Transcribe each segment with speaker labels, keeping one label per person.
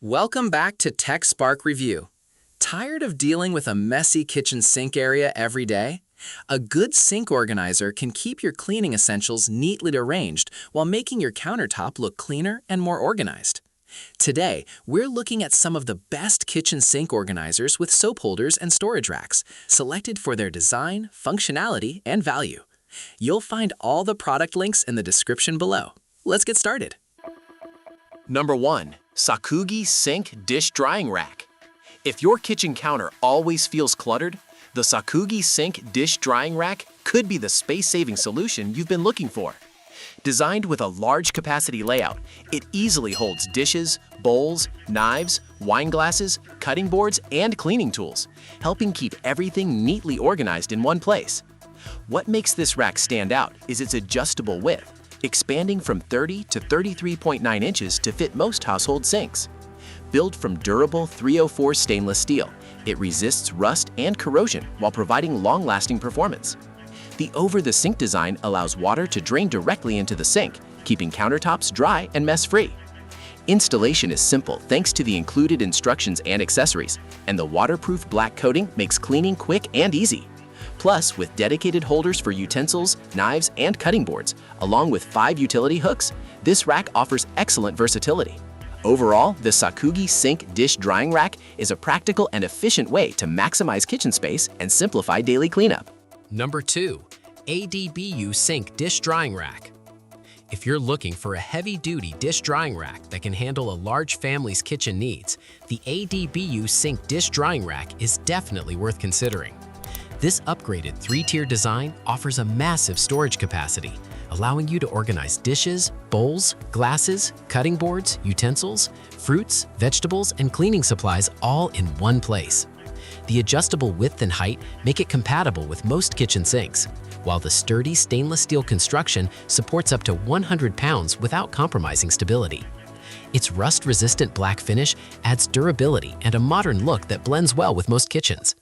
Speaker 1: Welcome back to Tech Spark Review. Tired of dealing with a messy kitchen sink area every day? A good sink organizer can keep your cleaning essentials neatly arranged while making your countertop look cleaner and more organized. Today, we're looking at some of the best kitchen sink organizers with soap holders and storage racks, selected for their design, functionality, and value. You'll find all the product links in the description below. Let's get started.
Speaker 2: Number 1. Sakugi Sink Dish Drying Rack. If your kitchen counter always feels cluttered, the Sakugi Sink Dish Drying Rack could be the space-saving solution you've been looking for. Designed with a large capacity layout, it easily holds dishes, bowls, knives, wine glasses, cutting boards, and cleaning tools, helping keep everything neatly organized in one place. What makes this rack stand out is its adjustable width, expanding from 30 to 33.9 inches to fit most household sinks. Built from durable 304 stainless steel, it resists rust and corrosion while providing long-lasting performance. The over-the-sink design allows water to drain directly into the sink, keeping countertops dry and mess-free. Installation is simple thanks to the included instructions and accessories, and the waterproof black coating makes cleaning quick and easy. Plus, with dedicated holders for utensils, knives, and cutting boards, along with 5 utility hooks, this rack offers excellent versatility. Overall, the Sakugi Sink Dish Drying Rack is a practical and efficient way to maximize kitchen space and simplify daily cleanup.
Speaker 3: Number 2. ADBIU Sink Dish Drying Rack. If you're looking for a heavy-duty dish drying rack that can handle a large family's kitchen needs, the ADBIU Sink Dish Drying Rack is definitely worth considering. This upgraded 3-tier design offers a massive storage capacity, allowing you to organize dishes, bowls, glasses, cutting boards, utensils, fruits, vegetables, and cleaning supplies all in one place. The adjustable width and height make it compatible with most kitchen sinks, while the sturdy stainless steel construction supports up to 100 pounds without compromising stability. Its rust-resistant black finish adds durability and a modern look that blends well with most kitchens.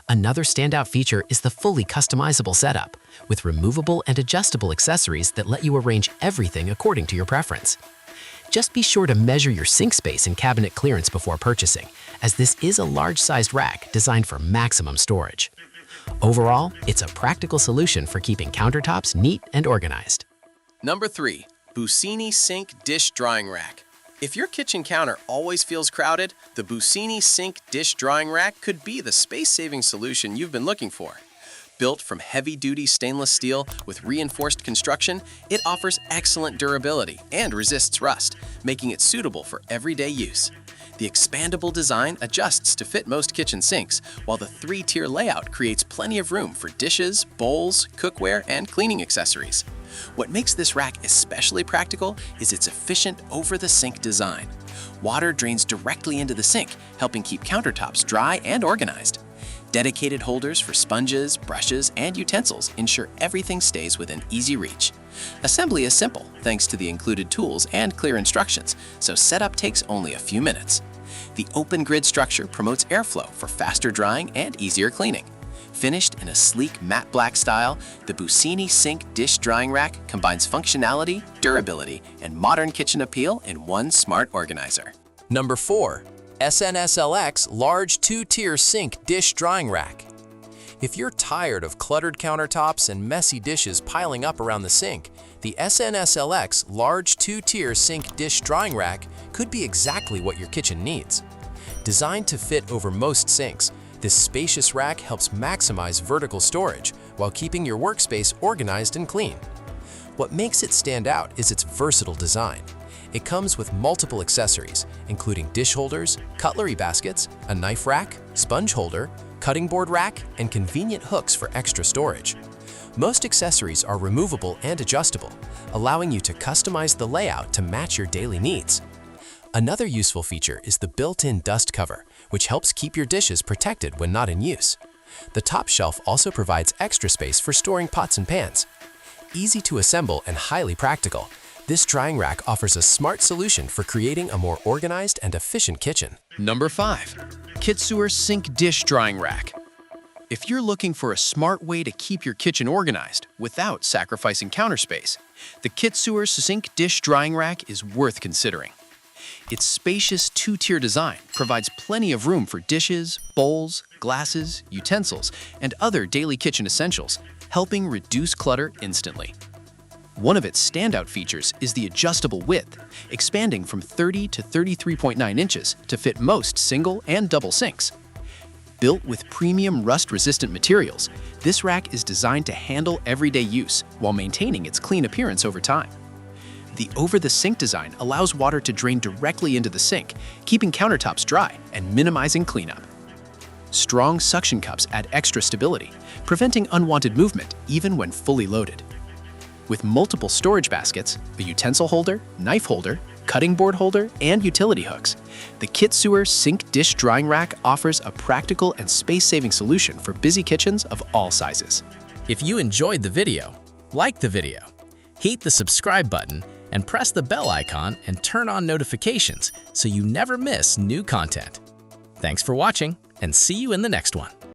Speaker 3: Another standout feature is the fully customizable setup, with removable and adjustable accessories that let you arrange everything according to your preference. Just be sure to measure your sink space and cabinet clearance before purchasing, as this is a large-sized rack designed for maximum storage. Overall, it's a practical solution for keeping countertops neat and organized.
Speaker 1: Number 3. BOOSINY Sink Dish Drying Rack. If your kitchen counter always feels crowded, the BOOSINY Sink Dish Drying Rack could be the space-saving solution you've been looking for. Built from heavy-duty stainless steel with reinforced construction, it offers excellent durability and resists rust, making it suitable for everyday use. The expandable design adjusts to fit most kitchen sinks, while the 3-tier layout creates plenty of room for dishes, bowls, cookware, and cleaning accessories. What makes this rack especially practical is its efficient over-the-sink design. Water drains directly into the sink, helping keep countertops dry and organized. Dedicated holders for sponges, brushes, and utensils ensure everything stays within easy reach. Assembly is simple thanks to the included tools and clear instructions, so setup takes only a few minutes. The open grid structure promotes airflow for faster drying and easier cleaning. Finished in a sleek matte black style, the BOOSINY Sink Dish Drying Rack combines functionality, durability, and modern kitchen appeal in one smart organizer.
Speaker 3: Number 4. SNSLXH Large 2-Tier Sink Dish Drying Rack. If you're tired of cluttered countertops and messy dishes piling up around the sink, the SNSLXH Large 2-Tier Sink Dish Drying Rack could be exactly what your kitchen needs. Designed to fit over most sinks, this spacious rack helps maximize vertical storage while keeping your workspace organized and clean. What makes it stand out is its versatile design. It comes with multiple accessories, including dish holders, cutlery baskets, a knife rack, sponge holder, cutting board rack, and convenient hooks for extra storage. Most accessories are removable and adjustable, allowing you to customize the layout to match your daily needs. Another useful feature is the built-in dust cover, which helps keep your dishes protected when not in use. The top shelf also provides extra space for storing pots and pans. Easy to assemble and highly practical, this drying rack offers a smart solution for creating a more organized and efficient kitchen.
Speaker 1: Number 5. Kitsure Sink Dish Drying Rack. If you're looking for a smart way to keep your kitchen organized without sacrificing counter space, the Kitsure Sink Dish Drying Rack is worth considering.
Speaker 4: Its spacious two-tier design provides plenty of room for dishes, bowls, glasses, utensils, and other daily kitchen essentials, helping reduce clutter instantly. One of its standout features is the adjustable width, expanding from 30 to 33.9 inches to fit most single and double sinks. Built with premium rust-resistant materials, this rack is designed to handle everyday use while maintaining its clean appearance over time. The over-the-sink design allows water to drain directly into the sink, keeping countertops dry and minimizing cleanup. Strong suction cups add extra stability, preventing unwanted movement even when fully loaded. With multiple storage baskets, a utensil holder, knife holder, cutting board holder, and utility hooks, the Kitsure Sink Dish Drying Rack offers a practical and space-saving solution for busy kitchens of all sizes.
Speaker 3: If you enjoyed the video, like the video, hit the subscribe button, and press the bell icon and turn on notifications so you never miss new content. Thanks for watching, and see you in the next one.